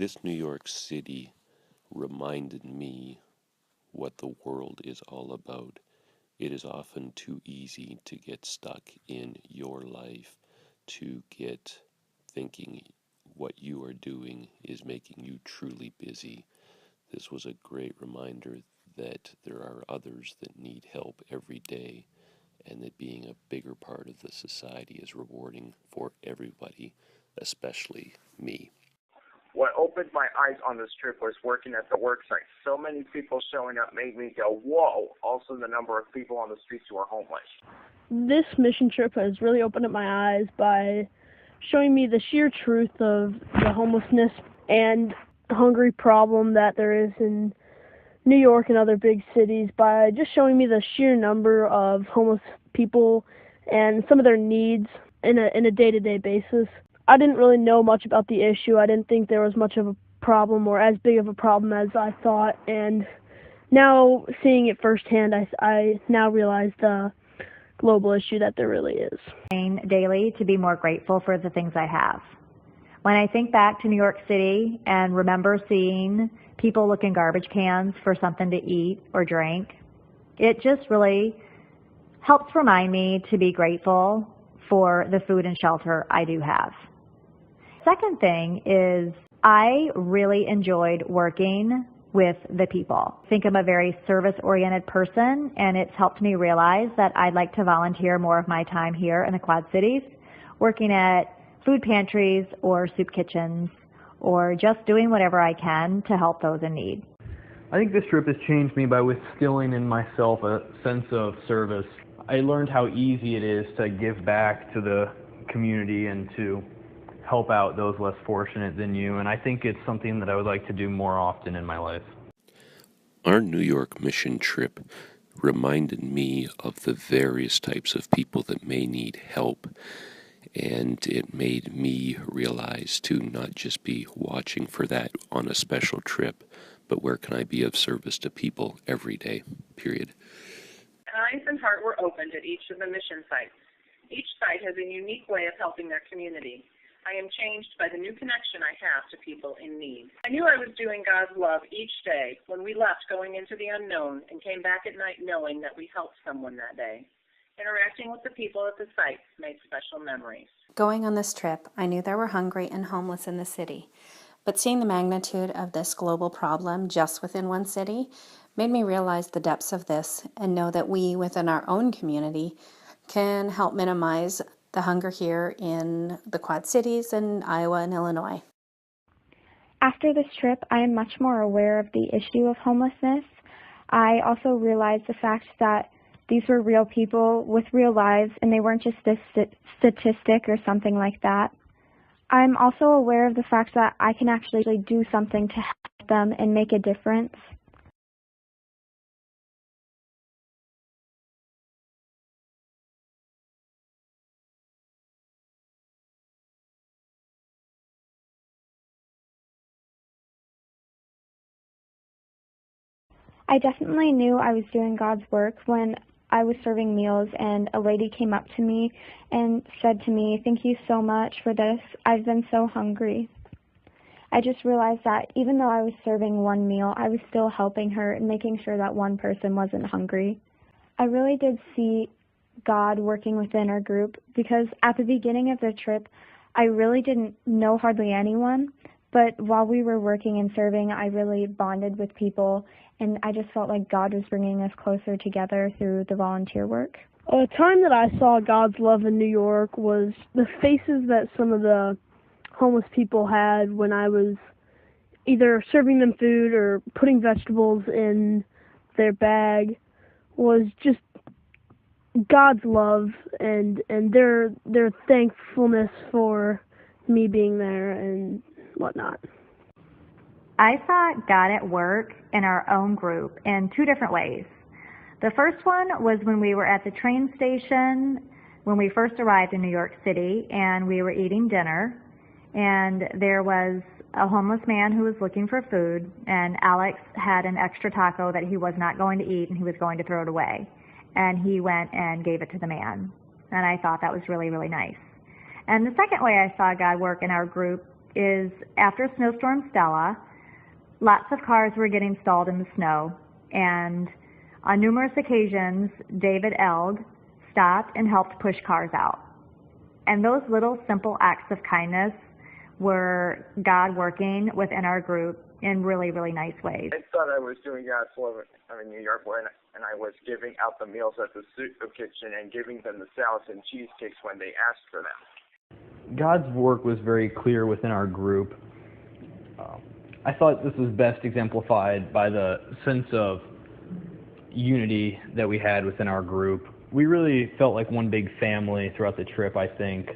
This New York City reminded me what the world is all about. It is often too easy to get stuck in your life, to get thinking what you are doing is making you truly busy. This was a great reminder that there are others that need help every day, and that being a bigger part of the society is rewarding for everybody, especially me. What opened my eyes on this trip was working at the work site. So many people showing up made me go, whoa. Also the number of people on the streets who are homeless. This mission trip has really opened up my eyes by showing me the sheer truth of the homelessness and hungry problem that there is in New York and other big cities, by just showing me the sheer number of homeless people and some of their needs in a day-to-day basis. I didn't really know much about the issue. I didn't think there was much of a problem or as big of a problem as I thought, and now seeing it firsthand, I now realize the global issue that there really is. Daily to be more grateful for the things I have. When I think back to New York City and remember seeing people look in garbage cans for something to eat or drink, it just really helps remind me to be grateful for the food and shelter I do have. Second thing is I really enjoyed working with the people. I think I'm a very service-oriented person, and it's helped me realize that I'd like to volunteer more of my time here in the Quad Cities, working at food pantries or soup kitchens, or just doing whatever I can to help those in need. I think this trip has changed me by instilling in myself a sense of service. I learned how easy it is to give back to the community and to help out those less fortunate than you, and I think it's something that I would like to do more often in my life. Our New York mission trip reminded me of the various types of people that may need help, and it made me realize to not just be watching for that on a special trip, but where can I be of service to people every day, period. Eyes and heart were opened at each of the mission sites. Each site has a unique way of helping their community. I am changed by the new connection I have to people in need. I knew I was doing God's love each day when we left going into the unknown and came back at night knowing that we helped someone that day. Interacting with the people at the sites made special memories. Going on this trip, I knew there were hungry and homeless in the city, but seeing the magnitude of this global problem just within one city made me realize the depths of this and know that we within our own community can help minimize the hunger here in the Quad Cities and Iowa and Illinois. After this trip, I am much more aware of the issue of homelessness. I also realized the fact that these were real people with real lives, and they weren't just a statistic or something like that. I'm also aware of the fact that I can actually do something to help them and make a difference. I definitely knew I was doing God's work when I was serving meals and a lady came up to me and said to me, "Thank you so much for this. I've been so hungry." I just realized that even though I was serving one meal, I was still helping her and making sure that one person wasn't hungry. I really did see God working within our group because at the beginning of the trip, I really didn't know hardly anyone. But while we were working and serving, I really bonded with people, and I just felt like God was bringing us closer together through the volunteer work. A time that I saw God's love in New York was the faces that some of the homeless people had when I was either serving them food or putting vegetables in their bag. Was just God's love and their thankfulness for me being there and whatnot. I saw God at work in our own group in two different ways. The first one was when we were at the train station when we first arrived in New York City, and we were eating dinner, and there was a homeless man who was looking for food, and Alex had an extra taco that he was not going to eat and he was going to throw it away. And he went and gave it to the man. And I thought that was really, really nice. And the second way I saw God work in our group is after Snowstorm Stella, lots of cars were getting stalled in the snow, and on numerous occasions, David Eld stopped and helped push cars out. And those little simple acts of kindness were God working within our group in really, really nice ways. I thought I was doing God's love in New York and I was giving out the meals at the soup kitchen and giving them the salads and cheesecakes when they asked for them. God's work was very clear within our group. I thought this was best exemplified by the sense of unity that we had within our group. We really felt like one big family throughout the trip, I think,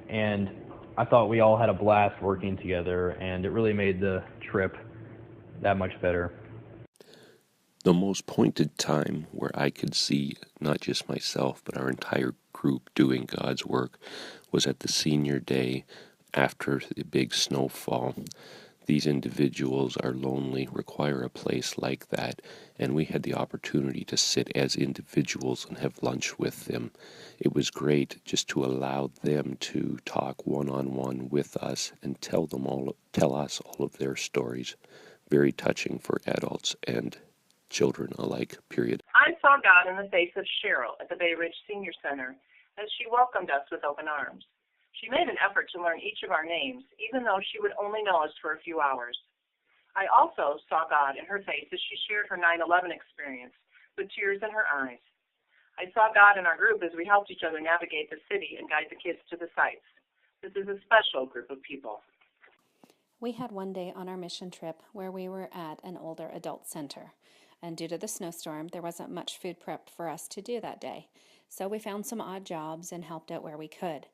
and I thought we all had a blast working together, and it really made the trip that much better. The most pointed time where I could see not just myself but our entire group doing God's work was at the senior day after the big snowfall. These individuals are lonely, require a place like that, and we had the opportunity to sit as individuals and have lunch with them. It was great just to allow them to talk one-on-one with us and tell us all of their stories. Very touching for adults and children alike, period. I saw God in the face of Cheryl at the Bay Ridge Senior Center as she welcomed us with open arms. She made an effort to learn each of our names, even though she would only know us for a few hours. I also saw God in her face as she shared her 9/11 experience with tears in her eyes. I saw God in our group as we helped each other navigate the city and guide the kids to the sites. This is a special group of people. We had one day on our mission trip where we were at an older adult center, and due to the snowstorm, there wasn't much food prep for us to do that day, so we found some odd jobs and helped out where we could.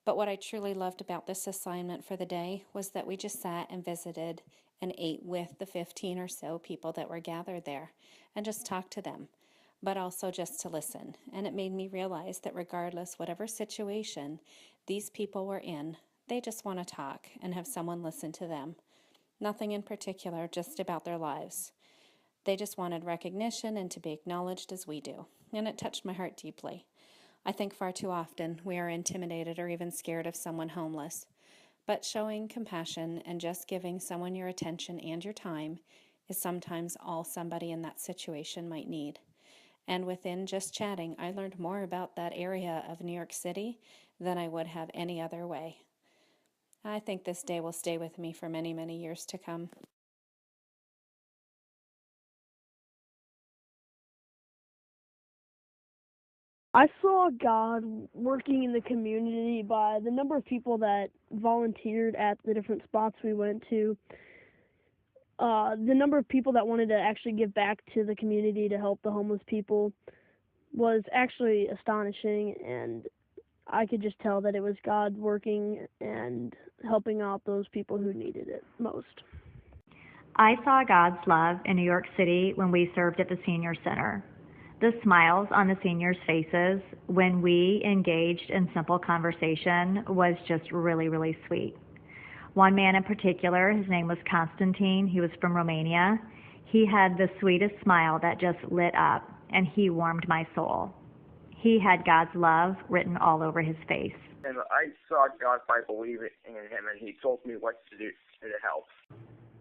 But what I truly loved about this assignment for the day was that we just sat and visited and ate with the 15 or so people that were gathered there and just talked to them, but also just to listen. And it made me realize that regardless whatever situation these people were in, they just want to talk and have someone listen to them. Nothing in particular, just about their lives. They just wanted recognition and to be acknowledged as we do, and it touched my heart deeply. I think far too often we are intimidated or even scared of someone homeless, but showing compassion and just giving someone your attention and your time is sometimes all somebody in that situation might need. And within just chatting, I learned more about that area of New York City than I would have any other way. I think this day will stay with me for many, many years to come. I saw God working in the community by the number of people that volunteered at the different spots we went to. The number of people that wanted to actually give back to the community to help the homeless people was actually astonishing, and I could just tell that it was God working and helping out those people who needed it most. I saw God's love in New York City when we served at the senior center. The smiles on the seniors' faces when we engaged in simple conversation was just really, really sweet. One man in particular, his name was Constantine. He was from Romania. He had the sweetest smile that just lit up, and he warmed my soul. He had God's love written all over his face. And I saw God by believing in him, and he told me what to do to help.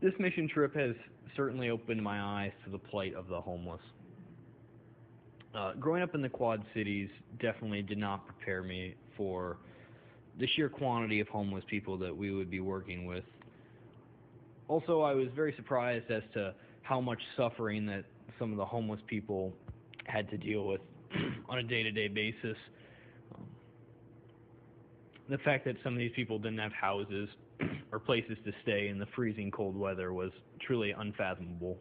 This mission trip has certainly opened my eyes to the plight of the homeless. Growing up in the Quad Cities definitely did not prepare me for the sheer quantity of homeless people that we would be working with. Also, I was very surprised as to how much suffering that some of the homeless people had to deal with on a day-to-day basis. The fact that some of these people didn't have houses or places to stay in the freezing cold weather was truly unfathomable.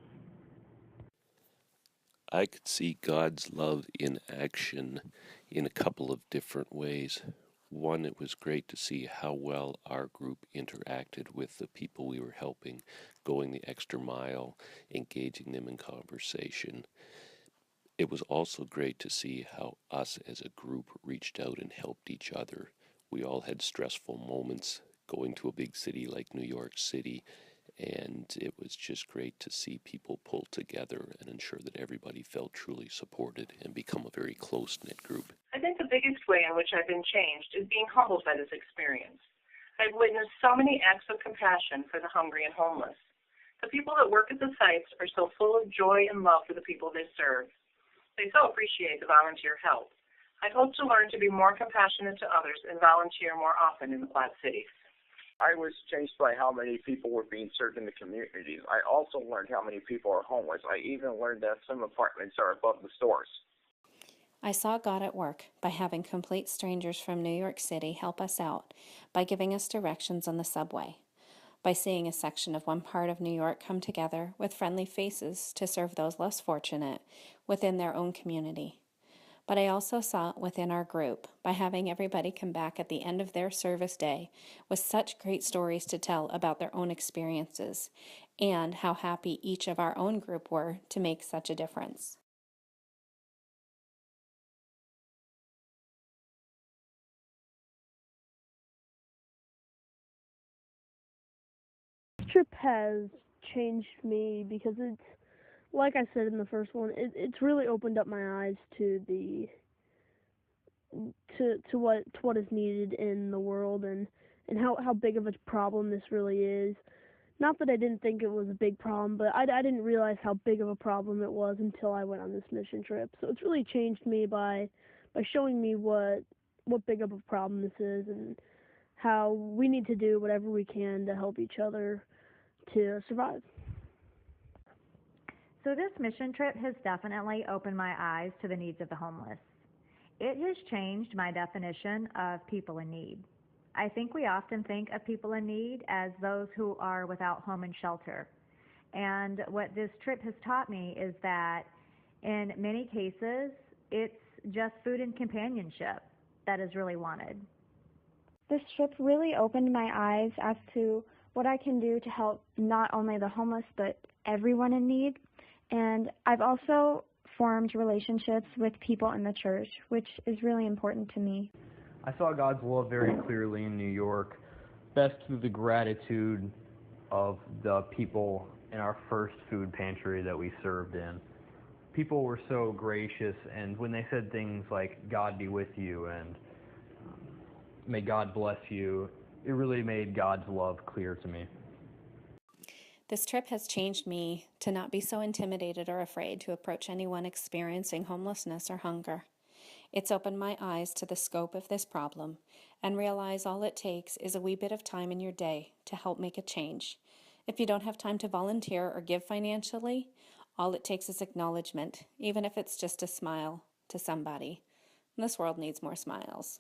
I could see God's love in action in a couple of different ways. One, it was great to see how well our group interacted with the people we were helping, going the extra mile, engaging them in conversation. It was also great to see how us as a group reached out and helped each other. We all had stressful moments going to a big city like New York City, and it was just great to see people pull together and ensure that everybody felt truly supported and become a very close-knit group. I think the biggest way in which I've been changed is being humbled by this experience. I've witnessed so many acts of compassion for the hungry and homeless. The people that work at the sites are so full of joy and love for the people they serve. They so appreciate the volunteer help. I hope to learn to be more compassionate to others and volunteer more often in the Quad Cities. I was changed by how many people were being served in the communities. I also learned how many people are homeless. I even learned that some apartments are above the stores. I saw God at work by having complete strangers from New York City help us out by giving us directions on the subway, by seeing a section of one part of New York come together with friendly faces to serve those less fortunate within their own community. But I also saw it within our group by having everybody come back at the end of their service day with such great stories to tell about their own experiences and how happy each of our own group were to make such a difference. This trip has changed me because it's, like I said in the first one, it's really opened up my eyes to what is needed in the world and how big of a problem this really is. Not that I didn't think it was a big problem, but I didn't realize how big of a problem it was until I went on this mission trip. So it's really changed me by showing me what big of a problem this is and how we need to do whatever we can to help each other to survive. So this mission trip has definitely opened my eyes to the needs of the homeless. It has changed my definition of people in need. I think we often think of people in need as those who are without home and shelter. And what this trip has taught me is that in many cases, it's just food and companionship that is really wanted. This trip really opened my eyes as to what I can do to help not only the homeless but everyone in need. And I've also formed relationships with people in the church, which is really important to me. I saw God's love very clearly in New York, best through the gratitude of the people in our first food pantry that we served in. People were so gracious, and when they said things like, God be with you, and may God bless you, it really made God's love clear to me. This trip has changed me to not be so intimidated or afraid to approach anyone experiencing homelessness or hunger. It's opened my eyes to the scope of this problem and realize all it takes is a wee bit of time in your day to help make a change. If you don't have time to volunteer or give financially, all it takes is acknowledgement, even if it's just a smile to somebody. This world needs more smiles.